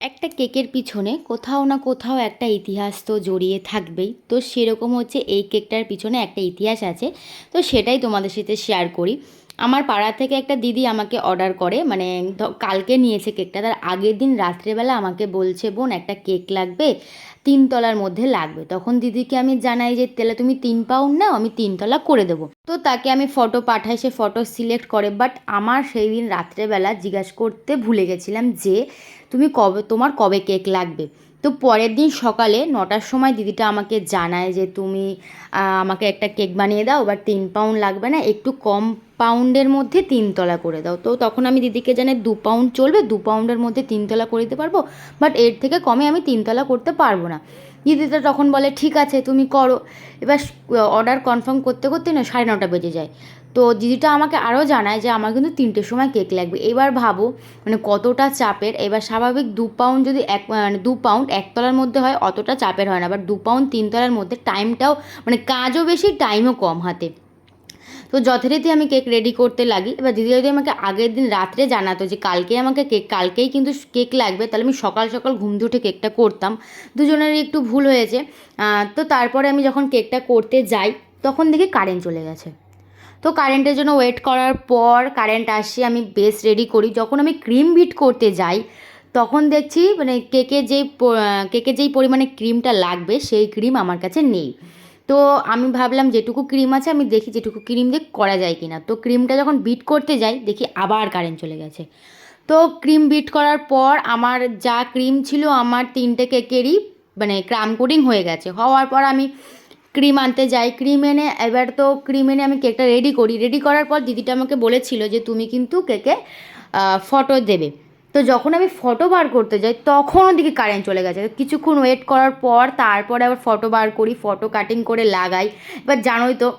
একটা কেকের পিছনে কোথাও না কোথাও একটা ইতিহাস তো জড়িয়ে থাকবেই। তো সেরকম হচ্ছে এই কেকটার পিছনে একটা ইতিহাস আছে। তো সেটাই তোমাদের সাথে শেয়ার করি। আমার পাড়া থেকে একটা দিদি আমাকে অর্ডার করে, মানে কালকে নিয়েছে কেকটা, তার আগের দিন রাত্রেবেলা আমাকে বলছে, বোন একটা কেক লাগবে, 3 তলার মধ্যে লাগবে। তখন দিদিকে আমি জানাই যে তাহলে তুমি 3 পাউন্ড নাও, আমি 3 তলা করে দেবো। তো তাকে আমি ফটো পাঠাই, সে ফটো সিলেক্ট করে। বাট আমার সেই দিন রাত্রেবেলা জিজ্ঞাসা করতে ভুলে গেছিলাম যে তোমার কবে কেক লাগবে। তো পরের দিন সকালে 9টার সময় দিদিটা আমাকে জানায় যে তুমি আমাকে একটা কেক বানিয়ে দাও, বাট 3 পাউন্ড লাগবে না, একটু কম পাউন্ডের মধ্যে 3 তলা করে দাও। তো তখন আমি দিদিকে জানাই 2 পাউন্ড চলবে, 2 পাউন্ডের মধ্যে 3 তলা করে দিতে পারবো, বাট এর থেকে কমে আমি 3 তলা করতে পারবো না। দিদিটা তখন বলে ঠিক আছে তুমি করো। এবার অর্ডার কনফার্ম করতে করতে না 9:30 বেজে যায়। তো দিদিটা আমাকে আরও জানায় যে আমার কিন্তু 3টের সময় কেক লাগবে। এবার ভাবো মানে কতটা চাপের। এবার স্বাভাবিক 2 পাউন্ড যদি 2 পাউন্ড 1 তলার মধ্যে হয় অতটা চাপের হয় না, বাট 2 পাউন্ড 3 তলার মধ্যে টাইমটাও মানে কাজও বেশি, টাইমও কম হাতে। তো যথারীতি আমি কেক রেডি করতে লাগি। এবার দিদি যদি আমাকে আগের দিন রাত্রে জানাতো যে কালকেই কিন্তু কেক লাগবে, তাহলে আমি সকাল সকাল ঘুম থেকে উঠে কেকটা করতাম। দুজনেরই একটু ভুল হয়েছে। তো তারপরে আমি যখন কেকটা করতে যাই তখন দেখি কারেন্ট চলে গেছে। তো কারেন্টের জন্য ওয়েট করার পর কারেন্ট আসে, আমি বেস রেডি করি। যখন আমি ক্রিম বিট করতে যাই তখন দেখছি মানে কেকে যেই পরিমাণে ক্রিমটা লাগবে সেই ক্রিম আমার কাছে নেই। তো আমি ভাবলাম যেটুকু ক্রিম আছে আমি দেখি যেটুকু ক্রিম দিয়ে করা যায় কি না। তো ক্রিমটা যখন বিট করতে যাই দেখি আবার কারেন্ট চলে গেছে। তো ক্রিম বিট করার পর আমার যা ক্রিম ছিল আমার 3টে কেকেরই মানে ক্রাম কোটিং হয়ে গেছে। হওয়ার পর আমি ক্রিম আনতে যাই, ক্রিম এনে আমি কেকটা রেডি করার পর দিদিটা আমাকে বলেছিল যে তুমি কিন্তু কেকে ফটো দেবে। তো যখন আমি ফটো বার করতে যাই তখন ওদিকে কারেন্ট চলে গেছে। কিছুক্ষণ ওয়েট করার পর তারপরে আবার ফটো বার করি, ফটো কাটিং করে লাগাই। এবার জানোই তো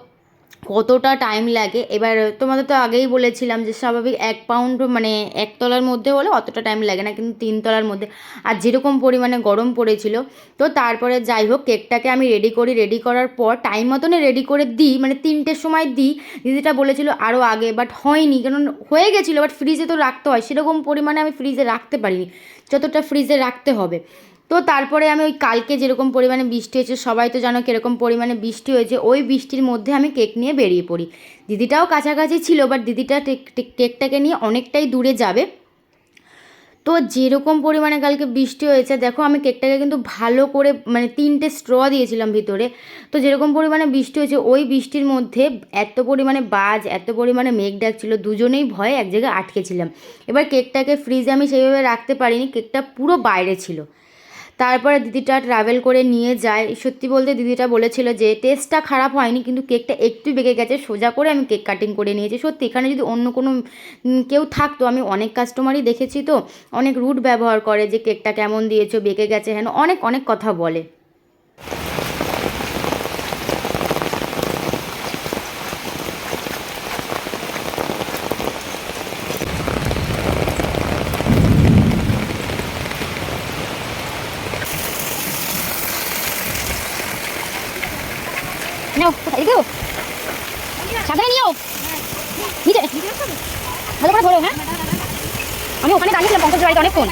কতটা টাইম লাগে। এবার তোমাদের তো আগেই বলেছিলাম যে স্বাভাবিক 1 পাউন্ড মানে 1 তলার মধ্যে হলে অতটা টাইম লাগে না, কিন্তু 3 তলার মধ্যে আর যেরকম পরিমাণে গরম পড়েছিল। তো তারপরে যাই হোক কেকটাকে আমি রেডি করার পর টাইম মতনই রেডি করে দিই, মানে 3টের সময় দিই। দিদিটা বলেছিল আরও আগে, বাট হয়নি, কারণ হয়ে গেছিলো, বাট ফ্রিজে তো রাখতে হয়, সেরকম পরিমাণে আমি ফ্রিজে রাখতে পারিনি যতটা ফ্রিজে রাখতে হবে। তো তারপরে আমি ওই কালকে যেরকম পরিমাণে বৃষ্টি হয়েছে, সবাই তো জানো কীরকম পরিমাণে বৃষ্টি হয়েছে, ওই বৃষ্টির মধ্যে আমি কেক নিয়ে বেরিয়ে পড়ি। দিদিটাও কাছাকাছি ছিল, বাট দিদিটা কেকটাকে নিয়ে অনেকটাই দূরে যাবে। তো যেরকম পরিমাণে কালকে বৃষ্টি হয়েছে দেখো, আমি কেকটাকে কিন্তু ভালো করে মানে 3টে স্ট্র দিয়েছিলাম ভিতরে। তো যেরকম পরিমাণে বৃষ্টি হয়েছে ওই বৃষ্টির মধ্যে এত পরিমাণে এত পরিমাণে মেঘ ডাকছিল, দুজনেই ভয়ে এক জায়গায় আটকেছিলাম। এবার কেকটাকে ফ্রিজে আমি সেইভাবে রাখতে পারিনি, কেকটা পুরো বাইরে ছিল। তারপরে দিদিটা ট্রাভেল করে নিয়ে যায়। সত্যি বলতে দিদিটা বলেছিল যে টেস্টটা খারাপ হয়নি, কিন্তু কেকটা একটু বেঁকে গেছে। সোজা করে আমি কেক কাটিং করে নিয়েছি। সত্যি এখানে যদি অন্য কোনো কেউ থাকতো, আমি অনেক কাস্টমারই দেখেছি তো অনেক রুড ব্যবহার করে যে কেকটা কেমন দিয়েছো, বেঁকে গেছে, হ্যাঁ অনেক অনেক কথা বলে। নাও এদিকেও সাবধানে নিও, নিচে ভালো করে ধরো। হ্যাঁ আমি ওখানে দাঁড়িয়েছিলাম পঞ্চাশ বাড়িতে অনেকক্ষণ।